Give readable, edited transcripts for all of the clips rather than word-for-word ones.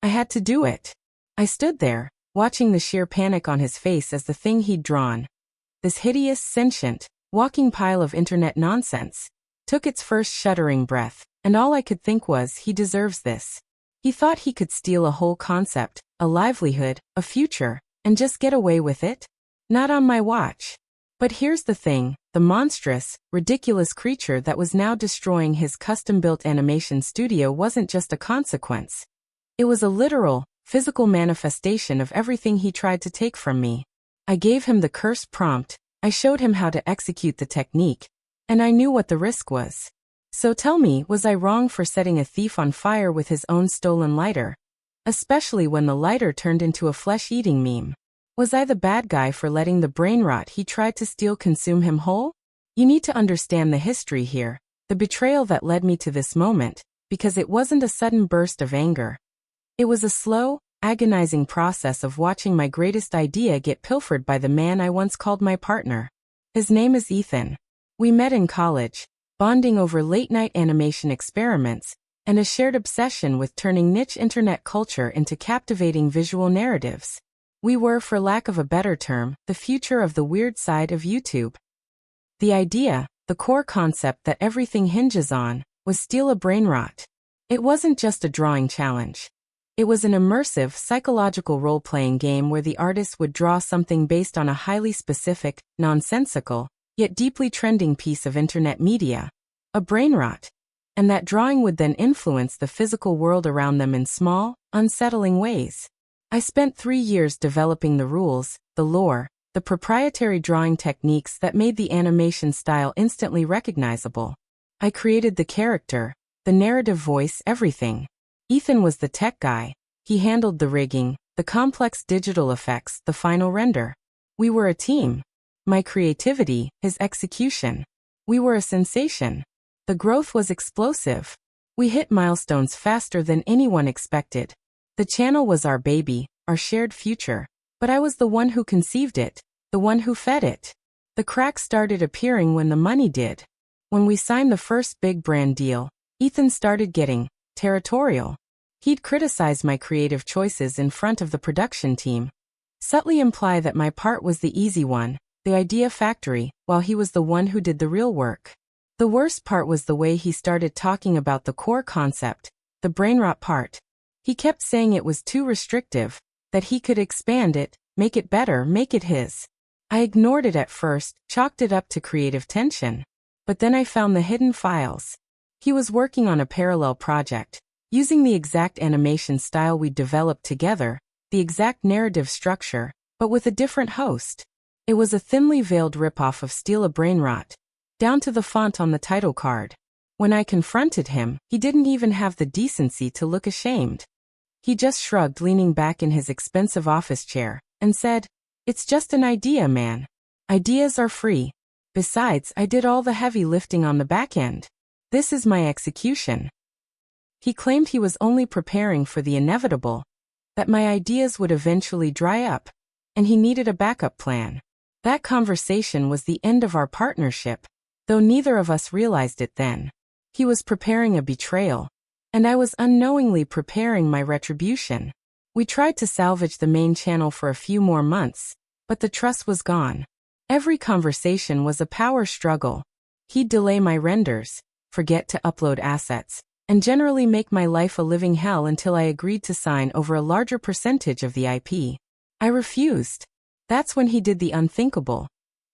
I had to do it. I stood there, watching the sheer panic on his face as the thing he'd drawn, this hideous, sentient, walking pile of internet nonsense, took its first shuddering breath, and all I could think was, he deserves this. He thought he could steal a whole concept, a livelihood, a future, and just get away with it? Not on my watch. But here's the thing, the monstrous, ridiculous creature that was now destroying his custom-built animation studio wasn't just a consequence. It was a literal, physical manifestation of everything he tried to take from me. I gave him the cursed prompt, I showed him how to execute the technique, and I knew what the risk was. So tell me, was I wrong for setting a thief on fire with his own stolen lighter? Especially when the lighter turned into a flesh-eating meme. Was I the bad guy for letting the brain rot he tried to steal consume him whole? You need to understand the history here, the betrayal that led me to this moment, because it wasn't a sudden burst of anger. It was a slow, agonizing process of watching my greatest idea get pilfered by the man I once called my partner. His name is Ethan. We met in college, bonding over late-night animation experiments, and a shared obsession with turning niche internet culture into captivating visual narratives. We were, for lack of a better term, the future of the weird side of YouTube. The idea, the core concept that everything hinges on, was Steal a Brainrot. It wasn't just a drawing challenge. It was an immersive, psychological role-playing game where the artist would draw something based on a highly specific, nonsensical, yet deeply trending piece of internet media, a brainrot. And that drawing would then influence the physical world around them in small, unsettling ways. I spent 3 years developing the rules, the lore, the proprietary drawing techniques that made the animation style instantly recognizable. I created the character, the narrative voice, everything. Ethan was the tech guy. He handled the rigging, the complex digital effects, the final render. We were a team. My creativity, his execution. We were a sensation. The growth was explosive. We hit milestones faster than anyone expected. The channel was our baby, our shared future, but I was the one who conceived it, the one who fed it. The cracks started appearing when the money did. When we signed the first big brand deal, Ethan started getting territorial. He'd criticize my creative choices in front of the production team, subtly imply that my part was the easy one, the idea factory, while he was the one who did the real work. The worst part was the way he started talking about the core concept, the brainrot part. He kept saying it was too restrictive, that he could expand it, make it better, make it his. I ignored it at first, chalked it up to creative tension. But then I found the hidden files. He was working on a parallel project, using the exact animation style we'd developed together, the exact narrative structure, but with a different host. It was a thinly veiled ripoff of Steal a Brainrot, down to the font on the title card. When I confronted him, he didn't even have the decency to look ashamed. He just shrugged, leaning back in his expensive office chair, and said, "It's just an idea, man. Ideas are free. Besides, I did all the heavy lifting on the back end. This is my execution." He claimed he was only preparing for the inevitable, that my ideas would eventually dry up, and he needed a backup plan. That conversation was the end of our partnership, though neither of us realized it then. He was preparing a betrayal, and I was unknowingly preparing my retribution. We tried to salvage the main channel for a few more months, but the trust was gone. Every conversation was a power struggle. He'd delay my renders, forget to upload assets, and generally make my life a living hell until I agreed to sign over a larger percentage of the IP. I refused. That's when he did the unthinkable.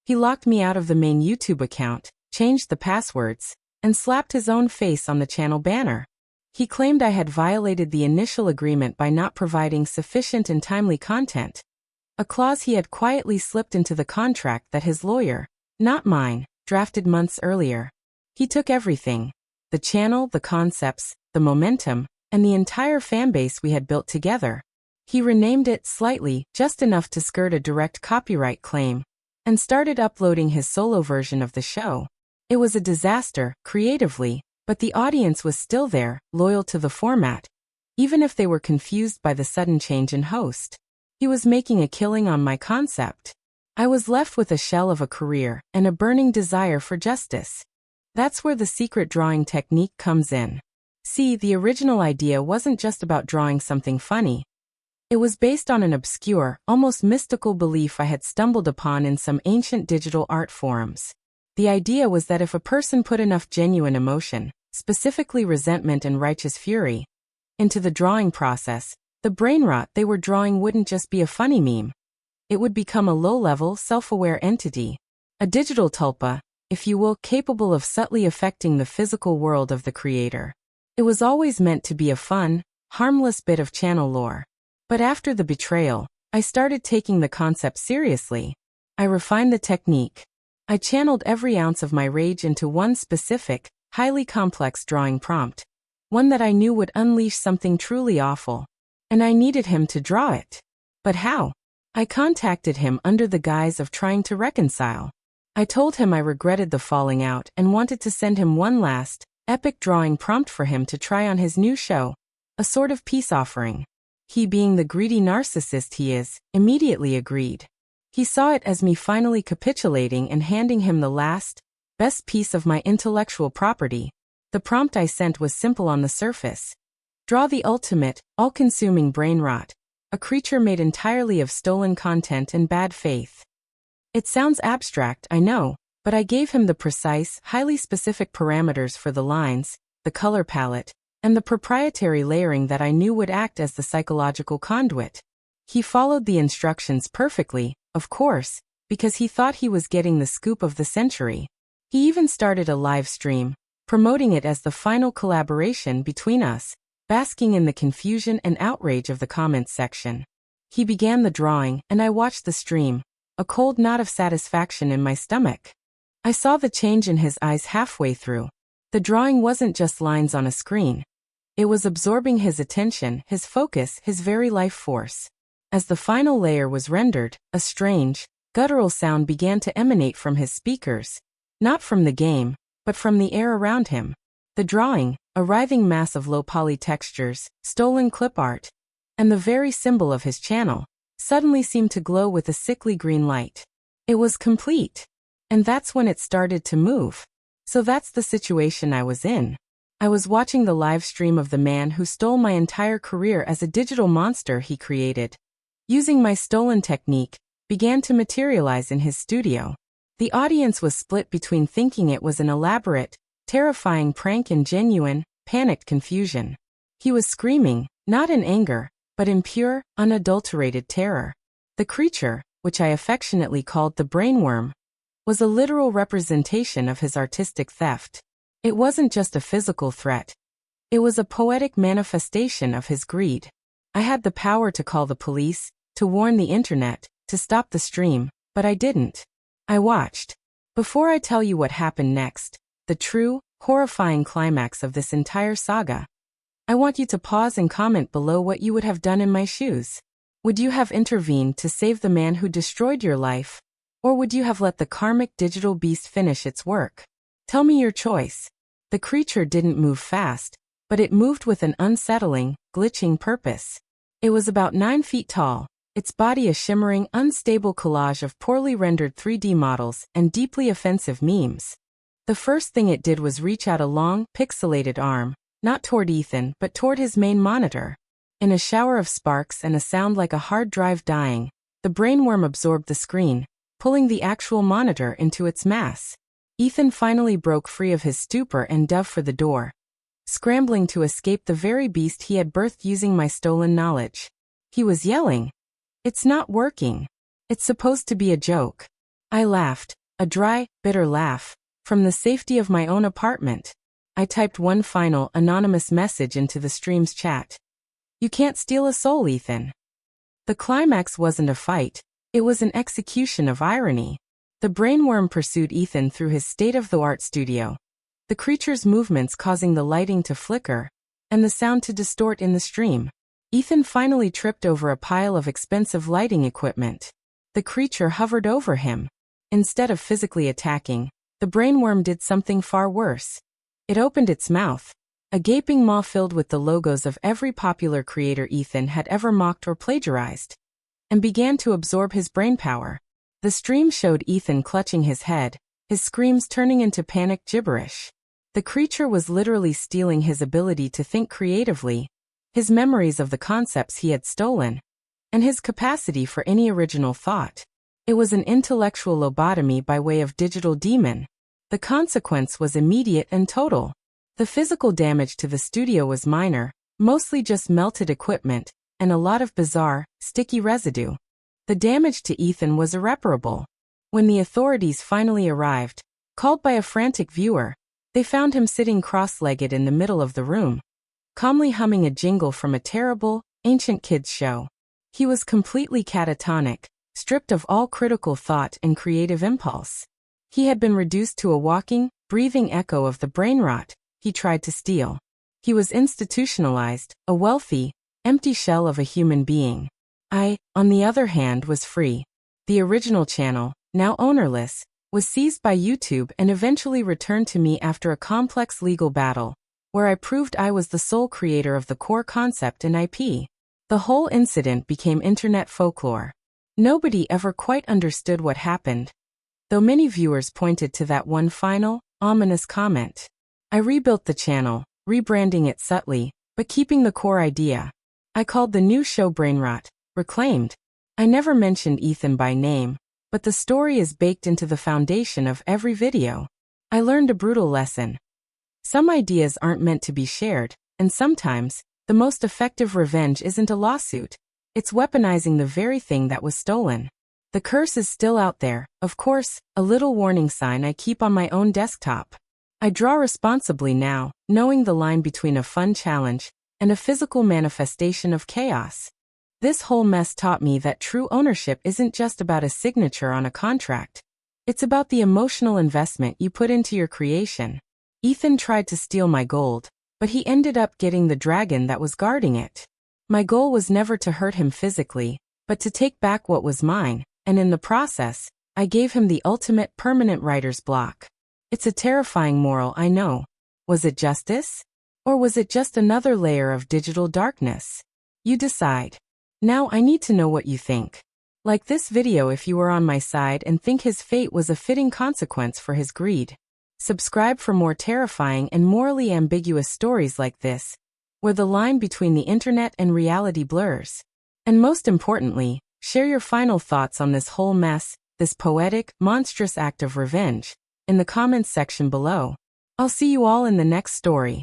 He locked me out of the main YouTube account, changed the passwords, and slapped his own face on the channel banner. He claimed I had violated the initial agreement by not providing sufficient and timely content, a clause he had quietly slipped into the contract that his lawyer, not mine, drafted months earlier. He took everything, the channel, the concepts, the momentum, and the entire fanbase we had built together. He renamed it slightly, just enough to skirt a direct copyright claim, and started uploading his solo version of the show. It was a disaster, creatively, but the audience was still there, loyal to the format, even if they were confused by the sudden change in host. He was making a killing on my concept. I was left with a shell of a career and a burning desire for justice. That's where the secret drawing technique comes in. See, the original idea wasn't just about drawing something funny. It was based on an obscure, almost mystical belief I had stumbled upon in some ancient digital art forums. The idea was that if a person put enough genuine emotion, specifically resentment and righteous fury, into the drawing process, the brain rot they were drawing wouldn't just be a funny meme. It would become a low-level, self-aware entity. A digital tulpa, if you will, capable of subtly affecting the physical world of the creator. It was always meant to be a fun, harmless bit of channel lore. But after the betrayal, I started taking the concept seriously. I refined the technique. I channeled every ounce of my rage into one specific, highly complex drawing prompt. One that I knew would unleash something truly awful. And I needed him to draw it. But how? I contacted him under the guise of trying to reconcile. I told him I regretted the falling out and wanted to send him one last, epic drawing prompt for him to try on his new show. A sort of peace offering. He, being the greedy narcissist he is, immediately agreed. He saw it as me finally capitulating and handing him the last, best piece of my intellectual property. The prompt I sent was simple on the surface. Draw the ultimate, all-consuming brain rot, a creature made entirely of stolen content and bad faith. It sounds abstract, I know, but I gave him the precise, highly specific parameters for the lines, the color palette, and the proprietary layering that I knew would act as the psychological conduit. He followed the instructions perfectly, of course, because he thought he was getting the scoop of the century. He even started a live stream, promoting it as the final collaboration between us, basking in the confusion and outrage of the comments section. He began the drawing, and I watched the stream, a cold knot of satisfaction in my stomach. I saw the change in his eyes halfway through. The drawing wasn't just lines on a screen. It was absorbing his attention, his focus, his very life force. As the final layer was rendered, a strange, guttural sound began to emanate from his speakers. Not from the game, but from the air around him. The drawing, a writhing mass of low-poly textures, stolen clip art, and the very symbol of his channel, suddenly seemed to glow with a sickly green light. It was complete. And that's when it started to move. So that's the situation I was in. I was watching the live stream of the man who stole my entire career as a digital monster he created. Using my stolen technique, began to materialize in his studio. The audience was split between thinking it was an elaborate, terrifying prank and genuine, panicked confusion. He was screaming, not in anger, but in pure, unadulterated terror. The creature, which I affectionately called the brainworm, was a literal representation of his artistic theft. It wasn't just a physical threat. It was a poetic manifestation of his greed. I had the power to call the police, to warn the internet, to stop the stream, but I didn't. I watched. Before I tell you what happened next, the true, horrifying climax of this entire saga, I want you to pause and comment below what you would have done in my shoes. Would you have intervened to save the man who destroyed your life? Or would you have let the karmic digital beast finish its work? Tell me your choice. The creature didn't move fast, but it moved with an unsettling, glitching purpose. It was about 9 feet tall, its body a shimmering, unstable collage of poorly rendered 3D models and deeply offensive memes. The first thing it did was reach out a long, pixelated arm, not toward Ethan but toward his main monitor. In a shower of sparks and a sound like a hard drive dying, the brainworm absorbed the screen, pulling the actual monitor into its mass. Ethan finally broke free of his stupor and dove for the door, scrambling to escape the very beast he had birthed using my stolen knowledge. He was yelling, "It's not working. It's supposed to be a joke." I laughed, a dry, bitter laugh, from the safety of my own apartment. I typed one final, anonymous message into the stream's chat. "You can't steal a soul, Ethan." The climax wasn't a fight. It was an execution of irony. The brainworm pursued Ethan through his state-of-the-art studio, the creature's movements causing the lighting to flicker, and the sound to distort in the stream. Ethan finally tripped over a pile of expensive lighting equipment. The creature hovered over him. Instead of physically attacking, the brainworm did something far worse. It opened its mouth, a gaping maw filled with the logos of every popular creator Ethan had ever mocked or plagiarized, and began to absorb his brainpower. The stream showed Ethan clutching his head, his screams turning into panicked gibberish. The creature was literally stealing his ability to think creatively, his memories of the concepts he had stolen, and his capacity for any original thought. It was an intellectual lobotomy by way of digital demon. The consequence was immediate and total. The physical damage to the studio was minor, mostly just melted equipment, and a lot of bizarre, sticky residue. The damage to Ethan was irreparable. When the authorities finally arrived, called by a frantic viewer, they found him sitting cross-legged in the middle of the room, calmly humming a jingle from a terrible, ancient kids' show. He was completely catatonic, stripped of all critical thought and creative impulse. He had been reduced to a walking, breathing echo of the brain rot he tried to steal. He was institutionalized, a wealthy, empty shell of a human being. I, on the other hand, was free. The original channel, now ownerless, was seized by YouTube and eventually returned to me after a complex legal battle, where I proved I was the sole creator of the core concept and IP. The whole incident became internet folklore. Nobody ever quite understood what happened, though many viewers pointed to that one final, ominous comment. I rebuilt the channel, rebranding it subtly, but keeping the core idea. I called the new show Brainrot, Reclaimed. I never mentioned Ethan by name, but the story is baked into the foundation of every video. I learned a brutal lesson. Some ideas aren't meant to be shared, and sometimes, the most effective revenge isn't a lawsuit. It's weaponizing the very thing that was stolen. The curse is still out there, of course, a little warning sign I keep on my own desktop. I draw responsibly now, knowing the line between a fun challenge and a physical manifestation of chaos. This whole mess taught me that true ownership isn't just about a signature on a contract. It's about the emotional investment you put into your creation. Ethan tried to steal my gold, but he ended up getting the dragon that was guarding it. My goal was never to hurt him physically, but to take back what was mine, and in the process, I gave him the ultimate permanent writer's block. It's a terrifying moral, I know. Was it justice? Or was it just another layer of digital darkness? You decide. Now I need to know what you think. Like this video if you were on my side and think his fate was a fitting consequence for his greed. Subscribe for more terrifying and morally ambiguous stories like this, where the line between the internet and reality blurs. And most importantly, share your final thoughts on this whole mess, this poetic, monstrous act of revenge, in the comments section below. I'll see you all in the next story.